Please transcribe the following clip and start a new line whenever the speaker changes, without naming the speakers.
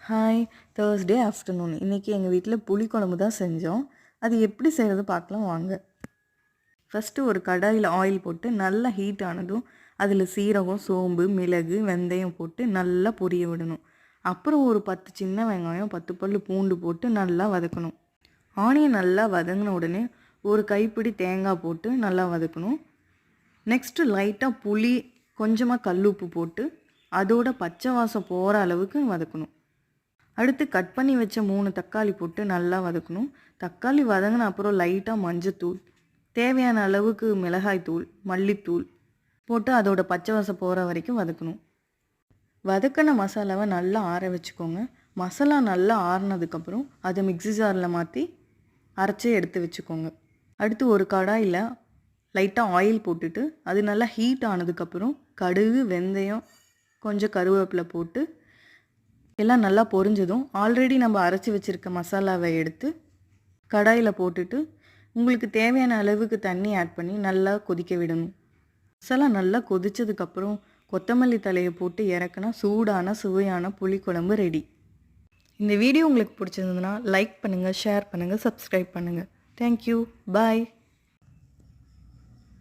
Hi, Thursday afternoon. இன்றைக்கி எங்கள் வீட்டில் புளிக்குழம்பு தான் செஞ்சோம். அது எப்படி செய்கிறது பார்க்கலாம் வாங்க. ஃபஸ்ட்டு ஒரு கடாயில் ஆயில் போட்டு நல்லா ஹீட் ஆனதும் அதில் சீரகம், சோம்பு, மிளகு, வெந்தயம் போட்டு நல்லா பொரிய விடணும். அப்புறம் ஒரு 10 சின்ன வெங்காயம், 10 பல் பூண்டு போட்டு நல்லா வதக்கணும். ஆனியன் நல்லா வதங்கின உடனே ஒரு கைப்பிடி தேங்காய் போட்டு நல்லா வதக்கணும். நெக்ஸ்ட்டு லைட்டாக புளி, கொஞ்சமாக கல்லுப்பு போட்டு அதோட பச்சை வாசம் போகிற அளவுக்கு வதக்கணும். அடுத்து கட் பண்ணி வச்ச 3 தக்காளி போட்டு நல்லா வதக்கணும். தக்காளி வதங்கின அப்புறம் லைட்டாக மஞ்சத்தூள், தேவையான அளவுக்கு மிளகாய்த்தூள், மல்லித்தூள் போட்டு அதோட பச்சை வாசம் போகிற வரைக்கும் வதக்கணும். வதக்கின மசாலாவை நல்லா ஆற வச்சுக்கோங்க. மசாலா நல்லா ஆறினதுக்கப்புறம் அதை மிக்ஸி ஜாரில் மாற்றி அரைச்சி எடுத்து வச்சுக்கோங்க. அடுத்து ஒரு கடாயில் லைட்டாக ஆயில் போட்டுட்டு அது நல்லா ஹீட் ஆனதுக்கப்புறம் கடுகு, வெந்தயம், கொஞ்சம் கருவேப்பிலை போட்டு எல்லாம் நல்லா பொரிஞ்சதும் ஆல்ரெடி நம்ம அரைச்சி வச்சுருக்க மசாலாவை எடுத்து கடாயில் போட்டுட்டு உங்களுக்கு தேவையான அளவுக்கு தண்ணி ஆட் பண்ணி நல்லா கொதிக்க விடணும். மசாலா நல்லா கொதித்ததுக்கப்புறம் கொத்தமல்லி தலையை போட்டு இறக்குனா சூடான சுவையான புளிக்குழம்பு ரெடி. இந்த வீடியோ உங்களுக்கு பிடிச்சிருந்ததுன்னா லைக் பண்ணுங்கள், ஷேர் பண்ணுங்கள், சப்ஸ்கிரைப் பண்ணுங்கள். தேங்க்யூ, பாய்.